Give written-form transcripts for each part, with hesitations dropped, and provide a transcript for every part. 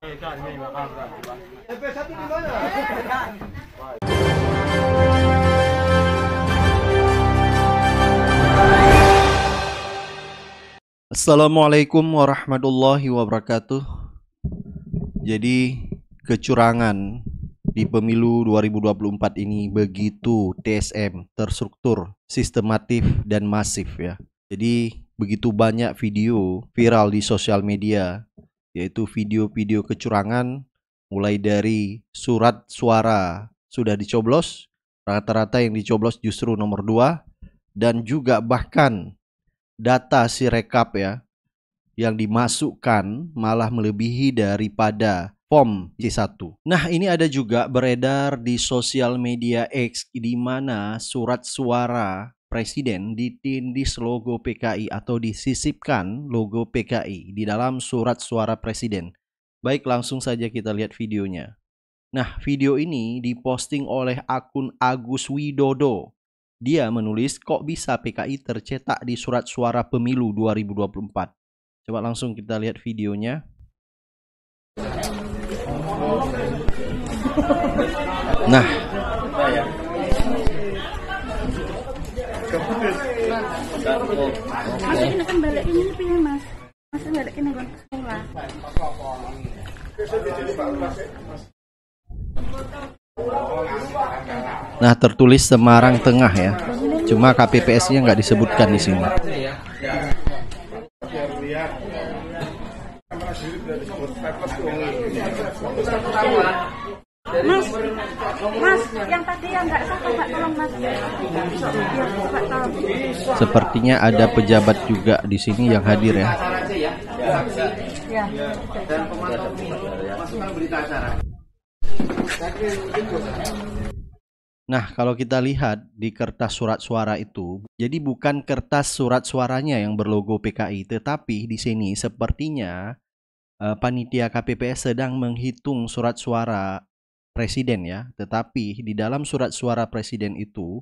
MP1 di mana? Assalamualaikum warahmatullahi wabarakatuh. Jadi kecurangan di pemilu 2024 ini begitu TSM, terstruktur, sistematif dan masif ya. Jadi begitu banyak video viral di sosial media, yaitu video-video kecurangan mulai dari surat suara sudah dicoblos, rata-rata yang dicoblos justru nomor 2, dan juga bahkan data Sirekap ya yang dimasukkan malah melebihi daripada form C1. Nah, ini ada juga beredar di sosial media X di mana surat suara presiden ditindis logo PKI atau disisipkan logo PKI di dalam surat suara presiden. Baik, langsung saja kita lihat videonya. Nah, video ini diposting oleh akun Agus Widodo. Dia menulis, kok bisa PKI tercetak di surat suara pemilu 2024. Coba langsung kita lihat videonya. Nah, Mas ini kan balik ini pilih mas. Mas balik ini ke sekolah. nah tertulis Semarang Tengah ya. Cuma KPPS-nya nggak disebutkan di sini. Mas, yang tadi yang nggak sah Pak, tolong mas. Biar Pak tahu. Sepertinya ada pejabat juga di sini yang hadir ya. Ya. Nah, kalau kita lihat di kertas surat suara itu, jadi bukan kertas surat suaranya yang berlogo PKI, tetapi di sini sepertinya panitia KPPS sedang menghitung surat suara presiden ya, tetapi di dalam surat suara presiden itu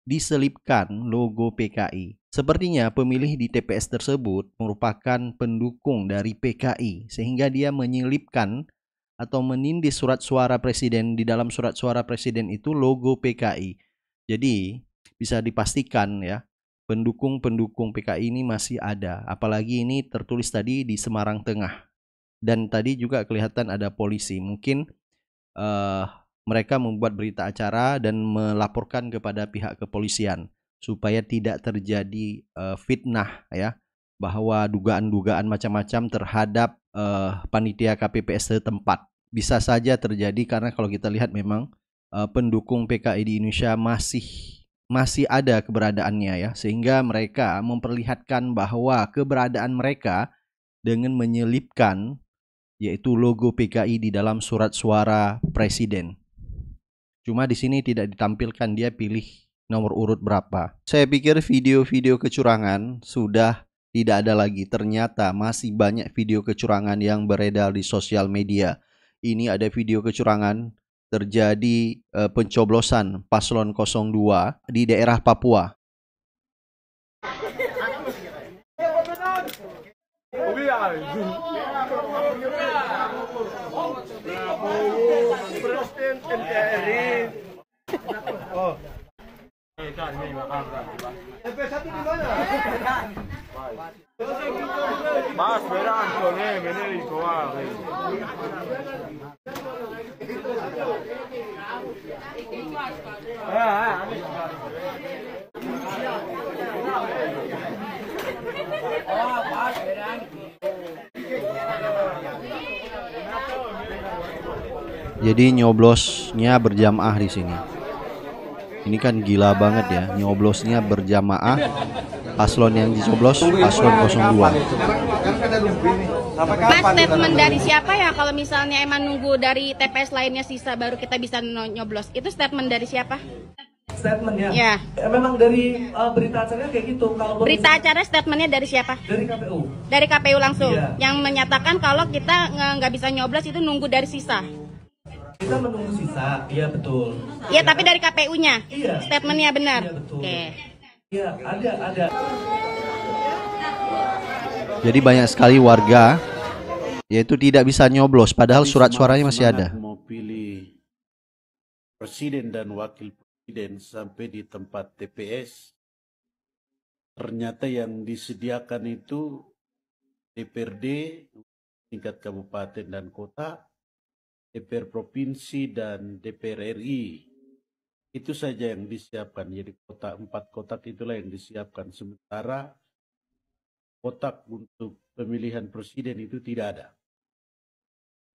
diselipkan logo PKI. Sepertinya pemilih di TPS tersebut merupakan pendukung dari PKI, sehingga dia menyelipkan atau menindis surat suara presiden. Di dalam surat suara presiden itu logo PKI. Jadi bisa dipastikan ya, pendukung-pendukung PKI ini masih ada. Apalagi ini tertulis tadi di Semarang Tengah. Dan tadi juga kelihatan ada polisi. Mungkin mereka membuat berita acara dan melaporkan kepada pihak kepolisian supaya tidak terjadi fitnah ya, bahwa dugaan-dugaan macam-macam terhadap panitia KPPS setempat. Bisa saja terjadi karena kalau kita lihat memang pendukung PKI di Indonesia masih ada keberadaannya ya, sehingga mereka memperlihatkan bahwa keberadaan mereka dengan menyelipkan yaitu logo PKI di dalam surat suara presiden. Cuma di sini tidak ditampilkan dia pilih nomor urut berapa. Saya pikir video-video kecurangan sudah tidak ada lagi. Ternyata masih banyak video kecurangan yang beredar di sosial media. Ini ada video kecurangan terjadi pencoblosan paslon 02 di daerah Papua. MP1 di mana? Mas, verá, Antonio, viene y coa. Jadi nyoblosnya berjamaah di sini. Ini kan gila banget ya, nyoblosnya berjamaah. Paslon yang dicoblos paslon 02. Mas, statement dari siapa ya kalau misalnya emang nunggu dari TPS lainnya sisa baru kita bisa nyoblos? Itu statement dari siapa? Statementnya? Ya. Memang dari berita acaranya kayak gitu. Kalau Berita acara statementnya dari siapa? dari KPU. Dari KPU langsung. Iya. Yang menyatakan kalau kita nggak bisa nyoblos itu nunggu dari sisa. Kita menunggu sisa, iya betul. Iya, tapi dari KPU-nya. Iya. Statementnya benar. Iya betul. Oke. Iya, ada. Jadi banyak sekali warga yaitu tidak bisa nyoblos padahal Tapi surat suaranya masih ada. semangat mau pilih presiden dan wakil presiden sampai di tempat TPS, ternyata yang disediakan itu DPRD tingkat kabupaten dan kota, DPR provinsi dan DPR RI. Itu saja yang disiapkan. Jadi empat kotak itulah yang disiapkan. Sementara kotak untuk pemilihan presiden itu tidak ada.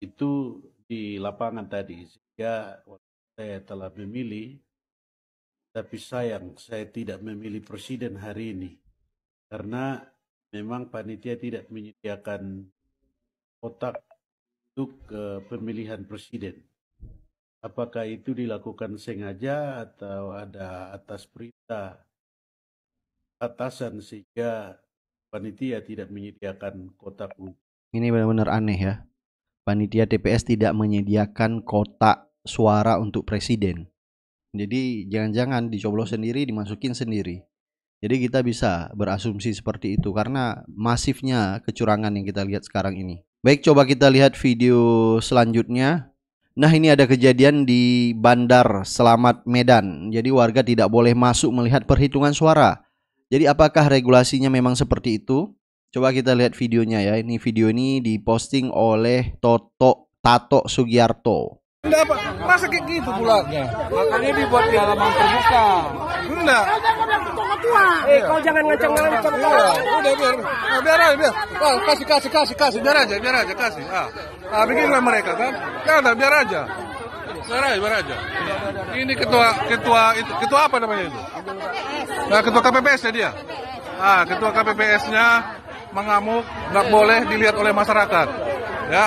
Itu di lapangan tadi. Sehingga saya telah memilih, tapi sayang saya tidak memilih presiden hari ini. Karena memang panitia tidak menyediakan kotak untuk pemilihan presiden. Apakah itu dilakukan sengaja atau ada atas perintah atasan sehingga panitia tidak menyediakan kotak? Ini benar-benar aneh ya. Panitia TPS tidak menyediakan kotak suara untuk presiden. Jadi jangan-jangan dicoblos sendiri, dimasukin sendiri. Jadi kita bisa berasumsi seperti itu karena masifnya kecurangan yang kita lihat sekarang ini. Baik, coba kita lihat video selanjutnya. Nah, ini ada kejadian di Bandar Selamat Medan. Jadi warga tidak boleh masuk melihat perhitungan suara. Jadi apakah regulasinya memang seperti itu? Coba kita lihat videonya ya. Ini video ini diposting oleh Tato Sugiarto. Enggak, masa kayak gitu pulanya? Makanya dibuat di halaman terbuka. Enggak. Kau jangan ngancam-ngancam. Udah biar aja. Wah, kasih, biar aja kasih. Beginilah mereka kan? Jangan, biar aja. Ini ketua apa namanya itu? Nah, ketua KPPS ya dia. Ketua KPPS-nya mengamuk, nggak boleh dilihat oleh masyarakat. Ya,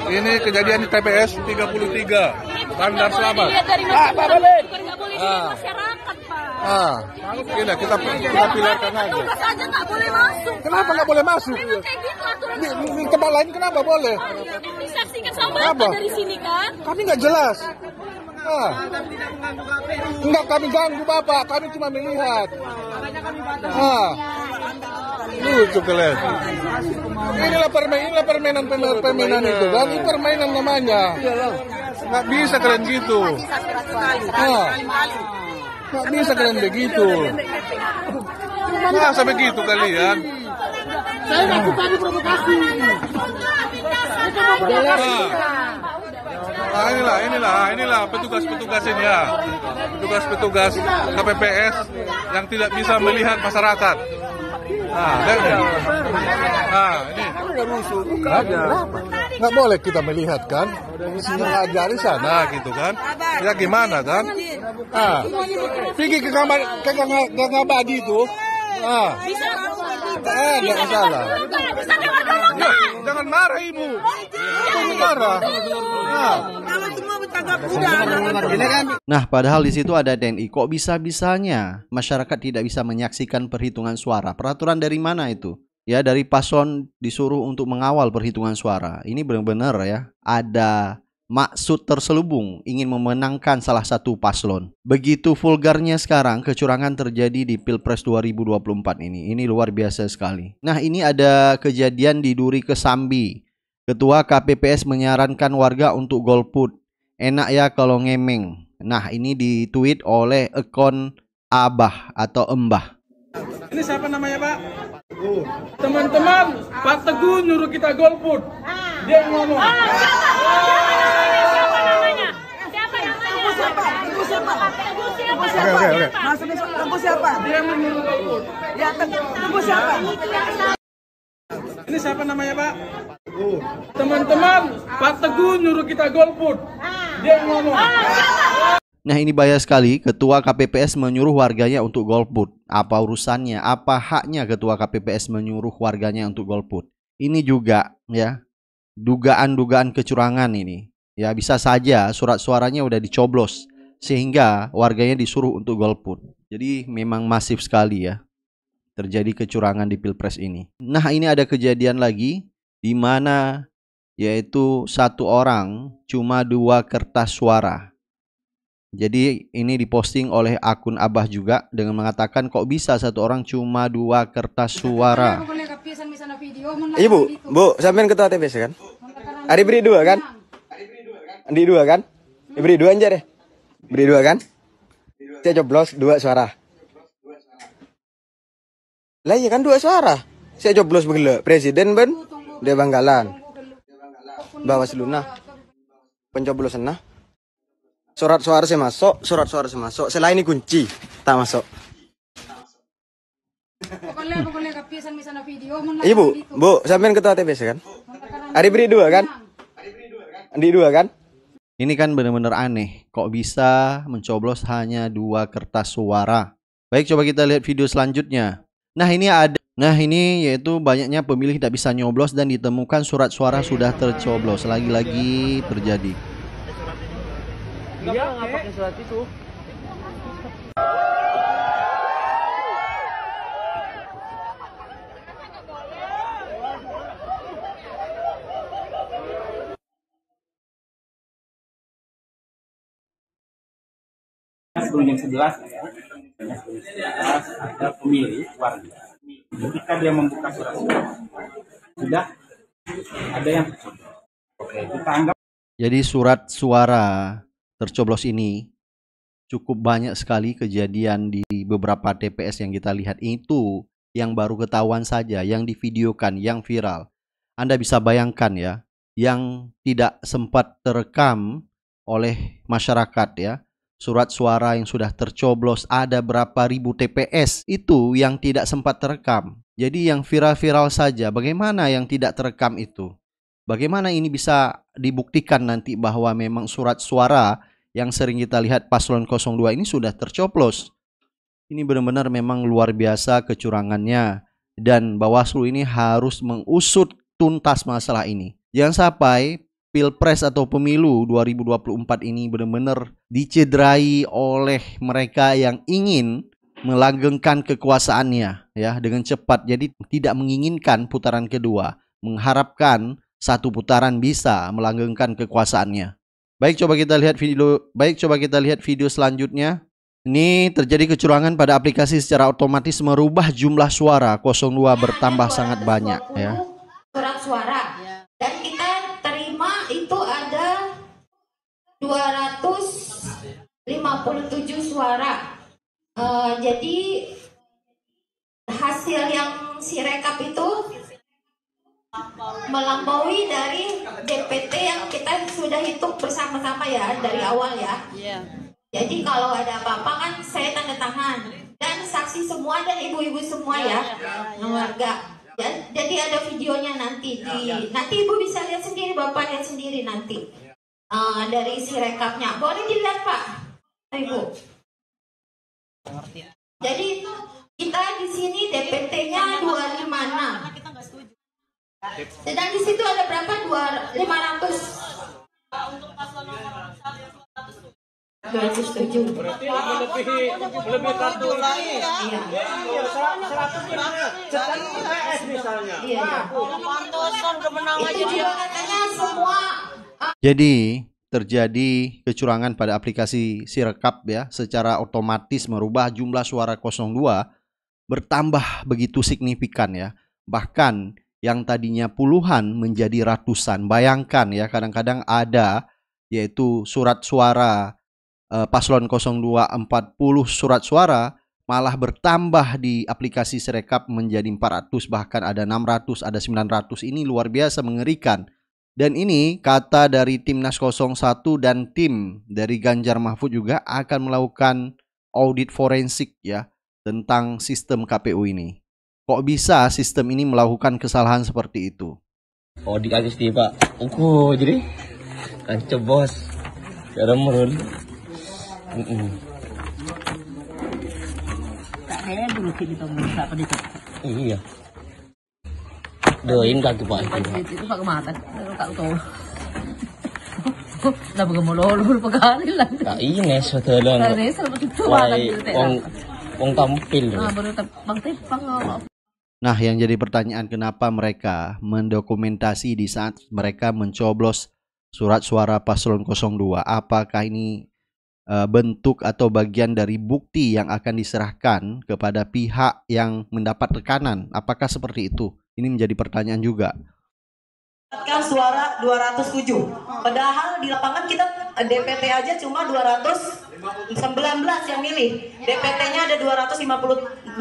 ini kejadian di TPS 33 Bandar Selamat. Gila, kita pilihkan aja. Tugas aja nggak boleh masuk. Kenapa nggak boleh masuk? Memang kayak gitu aturan. Di tempat lain kenapa boleh? Disaksikan sama bapak dari sini kan? Kami nggak jelas. Enggak kami ganggu bapak, kami cuma melihat. Lucu kalian. Inilah permainan itu kan, ini permainan namanya. Nggak bisa kalian gitu. Nggak bisa kalian begitu. Masa begitu kalian? Saya ngaku tadi provokasi. Inilah petugas-petugas ini ya. Petugas-petugas KPPS yang tidak bisa melihat masyarakat. Ini. Nggak boleh kita melihat kan? Isinya aja di sana gitu kan? Ya gimana kan? Pergi ke kamar abadi itu. Nggak masalah. Jangan marah ibu. Marah. Nah, padahal di situ ada TNI. Kok bisa-bisanya masyarakat tidak bisa menyaksikan perhitungan suara? Peraturan dari mana itu? Ya, dari paslon disuruh untuk mengawal perhitungan suara. Ini benar-benar ya, ada maksud terselubung ingin memenangkan salah satu paslon. Begitu vulgarnya sekarang kecurangan terjadi di Pilpres 2024 ini. Ini luar biasa sekali. Nah, ini ada kejadian di Duri Kesambi. Ketua KPPS menyarankan warga untuk golput. Enak ya kalau ngemeng. Nah, ini ditweet oleh akun Abah atau Embah. Ini siapa namanya, Pak? Teman-teman, Pak Teguh nyuruh kita golput. Dia yang ngomong. Siapa? Dia yang menyuruh golput. Ya, Teguh siapa? Ini siapa namanya, Pak? Teman-teman, Pak Teguh nyuruh kita golput. Dia yang ngomong. Nah, ini bahaya sekali. Ketua KPPS menyuruh warganya untuk golput. Apa urusannya? Apa haknya ketua KPPS menyuruh warganya untuk golput? Ini juga ya, dugaan-dugaan kecurangan ini. Ya, bisa saja surat suaranya udah dicoblos sehingga warganya disuruh untuk golput. Jadi memang masif sekali ya terjadi kecurangan di Pilpres ini. Nah, ini ada kejadian lagi di mana yaitu satu orang cuma 2 kertas suara. Jadi ini diposting oleh akun Abah juga dengan mengatakan kok bisa satu orang cuma 2 kertas suara. Ibu, Bu, sampean ketua TPS kan? Hari beri 2 kan? Di 2 kan? Beri 2 aja deh. Beri 2 kan? Saya coblos 2 suara. Lah iya kan 2 suara. Saya coblos begele. Presiden ben dia Bangkalan. Bawaslu nah. Pencoblosan nah. Surat suara saya masuk, surat suara saya masuk. Selain ini kunci, tak masuk. Ibu, Bu, sampean ketua TPS kan? Hari beri 2 kan? Di 2 kan? Ini kan benar-benar aneh. Kok bisa mencoblos hanya 2 kertas suara? Baik, coba kita lihat video selanjutnya. Nah ini yaitu banyaknya pemilih tidak bisa nyoblos dan ditemukan surat suara sudah tercoblos. Lagi-lagi terjadi. Iya, nggak pakai surat itu. Sebelum jam 11 ya, ada pemilih warga. Ketika dia membuka surat suara, sudah ada yang tercoblos. Oke, kita anggap. Jadi surat suara tercoblos ini cukup banyak sekali kejadian di beberapa TPS yang kita lihat. Itu yang baru ketahuan saja, yang divideokan, yang viral. Anda bisa bayangkan ya, yang tidak sempat terekam oleh masyarakat ya. Surat suara yang sudah tercoblos ada berapa ribu TPS itu yang tidak sempat terekam. Jadi yang viral-viral saja. Bagaimana yang tidak terekam itu? Bagaimana ini bisa dibuktikan nanti bahwa memang surat suara yang sering kita lihat paslon 02 ini sudah tercoblos? Ini benar-benar memang luar biasa kecurangannya. Dan Bawaslu ini harus mengusut tuntas masalah ini. Jangan sampai Pilpres atau pemilu 2024 ini benar-benar dicederai oleh mereka yang ingin melanggengkan kekuasaannya ya dengan cepat. Jadi tidak menginginkan putaran kedua, mengharapkan satu putaran bisa melanggengkan kekuasaannya. Baik, coba kita lihat video selanjutnya. Ini terjadi kecurangan pada aplikasi secara otomatis merubah jumlah suara 02 bertambah sangat banyak ya. Surat suara dan kita terima itu ada 257 suara. Jadi hasil yang sirekap itu melampaui dari DPT yang kita sudah hitung bersama-sama ya dari awal ya. Jadi kalau ada apa-apa kan saya tanda tangan dan saksi semua dan ibu-ibu semua ya, warga. Jadi ada videonya nanti ibu bisa lihat sendiri, bapak lihat sendiri nanti dari si rekapnya. Boleh dilihat Pak, Ibu. Jadi kita di sini DPT-nya 256. Sedang di situ ada berapa? 500. Untuk paslon nomor 207. Berarti lebih kartu lagi. Iya. 100 TPS misalnya. Iya. Itu juga katanya semua. Jadi terjadi kecurangan pada aplikasi Sirekap ya, secara otomatis merubah jumlah suara 02 bertambah begitu signifikan ya. Bahkan yang tadinya puluhan menjadi ratusan. Bayangkan ya, kadang-kadang ada yaitu surat suara paslon 02 40 surat suara malah bertambah di aplikasi Sirekap menjadi 400, bahkan ada 600, ada 900. Ini luar biasa mengerikan. Dan ini kata dari Timnas 01 dan tim dari Ganjar Mahfud juga akan melakukan audit forensik ya tentang sistem KPU ini. Kok bisa sistem ini melakukan kesalahan seperti itu? Audit Agusti Pak. Jadi kancep bos. Cara merun. Kayaknya dulu kita bisa apa itu? Iya. Doain kaki Pak. Itu Pak kematan. Tak tahu. Dah bergemolol pegawai lah. Tak ini setelan. Ini selamat itu malam. Wong tampil. Baru Bang Tepang. Nah, yang jadi pertanyaan, kenapa mereka mendokumentasi di saat mereka mencoblos surat suara paslon 02? Apakah ini bentuk atau bagian dari bukti yang akan diserahkan kepada pihak yang mendapat tekanan? Apakah seperti itu? Ini menjadi pertanyaan juga. Kan suara 207. Padahal di lapangan kita DPT aja cuma 219 yang milih. DPT-nya ada 256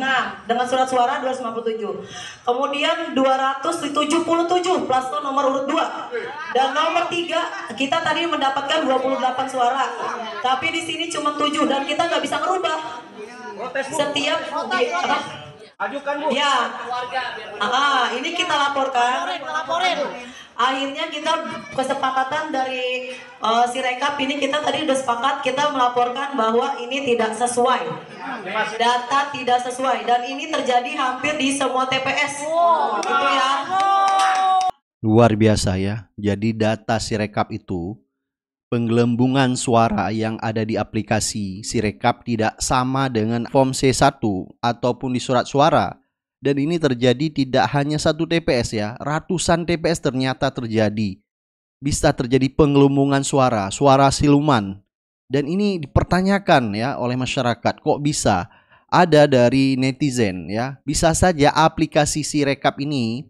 dengan surat suara 257. Kemudian 277 plastron nomor urut 2. Dan nomor 3 kita tadi mendapatkan 28 suara. Tapi di sini cuma 7 dan kita nggak bisa ngerubah. Setiap ajukan Bu. Ya, ini kita laporkan. Akhirnya kita kesepakatan dari Sirekap ini kita tadi udah sepakat kita melaporkan bahwa ini tidak sesuai. Data tidak sesuai dan ini terjadi hampir di semua TPS. Gitu ya. Luar biasa ya. Jadi data Sirekap itu penggelembungan suara yang ada di aplikasi Sirekap tidak sama dengan form C1 ataupun di surat suara. Dan ini terjadi tidak hanya satu TPS ya, ratusan TPS ternyata terjadi. Bisa terjadi penggelembungan suara, suara siluman. Dan ini dipertanyakan ya oleh masyarakat, kok bisa? Ada dari netizen ya, bisa saja aplikasi Sirekap ini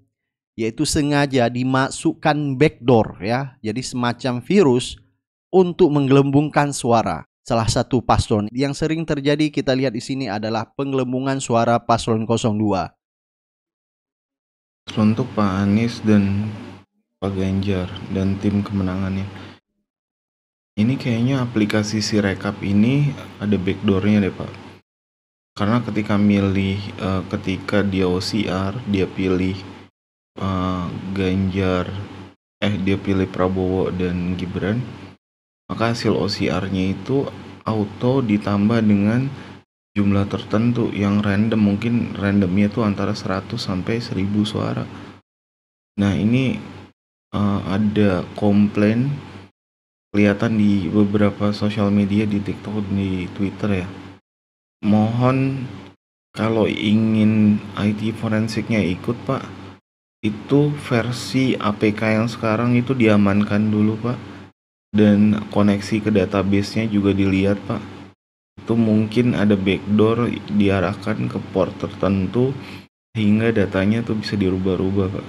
yaitu sengaja dimasukkan backdoor ya, jadi semacam virus untuk menggelembungkan suara salah satu paslon. Yang sering terjadi kita lihat di sini adalah penggelembungan suara paslon 02. Untuk Pak Anies dan Pak Ganjar dan tim kemenangannya. Ini kayaknya aplikasi Sirekap ini ada backdoornya deh Pak. Karena ketika ketika dia OCR, dia pilih dia pilih Prabowo dan Gibran. Maka hasil OCR-nya itu auto ditambah dengan jumlah tertentu yang random, mungkin randomnya itu antara 100 sampai 1000 suara. Nah ini ada komplain kelihatan di beberapa sosial media, di TikTok, di Twitter ya. Mohon kalau ingin IT forensiknya ikut Pak, itu versi APK yang sekarang itu diamankan dulu Pak. Dan koneksi ke database-nya juga dilihat Pak. Itu mungkin ada backdoor diarahkan ke port tertentu hingga datanya tuh bisa dirubah-rubah Pak.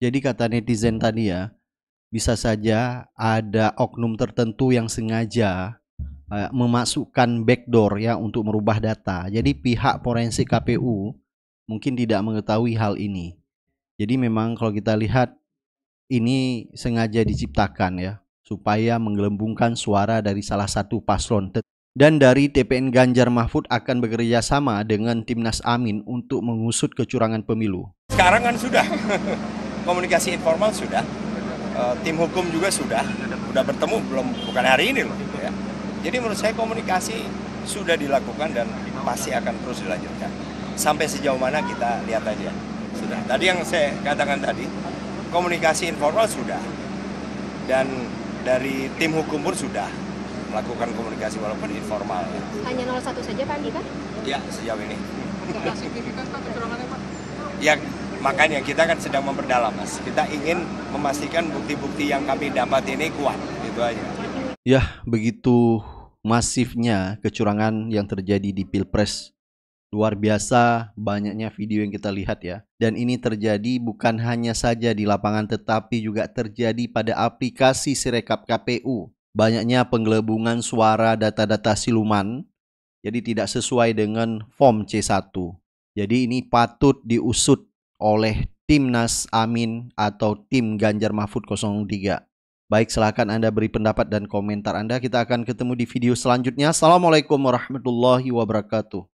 Jadi kata netizen tadi ya, bisa saja ada oknum tertentu yang sengaja memasukkan backdoor ya untuk merubah data. Jadi pihak forensik KPU mungkin tidak mengetahui hal ini. Jadi memang kalau kita lihat ini sengaja diciptakan ya, supaya menggelembungkan suara dari salah satu paslon. Dan dari TPN Ganjar Mahfud akan bekerja sama dengan Timnas Amin untuk mengusut kecurangan pemilu. Sekarang kan sudah, komunikasi informal sudah, tim hukum juga sudah bertemu, bukan hari ini loh. Ya. Jadi menurut saya komunikasi sudah dilakukan dan pasti akan terus dilanjutkan. Sampai sejauh mana kita lihat aja. Sudah. Tadi yang saya katakan tadi, komunikasi informal sudah, dan dari tim hukum pun sudah melakukan komunikasi walaupun informal. Hanya 01 saja Pak Andika? Ya, sejauh ini. Signifikan Pak kecurangannya Pak? Ya, makanya kita kan sedang memperdalam Mas. Kita ingin memastikan bukti-bukti yang kami dapat ini kuat, itu aja. Ya, begitu masifnya kecurangan yang terjadi di Pilpres. Luar biasa banyaknya video yang kita lihat ya. Dan ini terjadi bukan hanya saja di lapangan tetapi juga terjadi pada aplikasi Sirekap KPU. Banyaknya penggelembungan suara data-data siluman. Jadi tidak sesuai dengan form C1. Jadi ini patut diusut oleh Timnas Amin atau tim Ganjar Mahfud 03. Baik, silakan Anda beri pendapat dan komentar Anda. Kita akan ketemu di video selanjutnya. Assalamualaikum warahmatullahi wabarakatuh.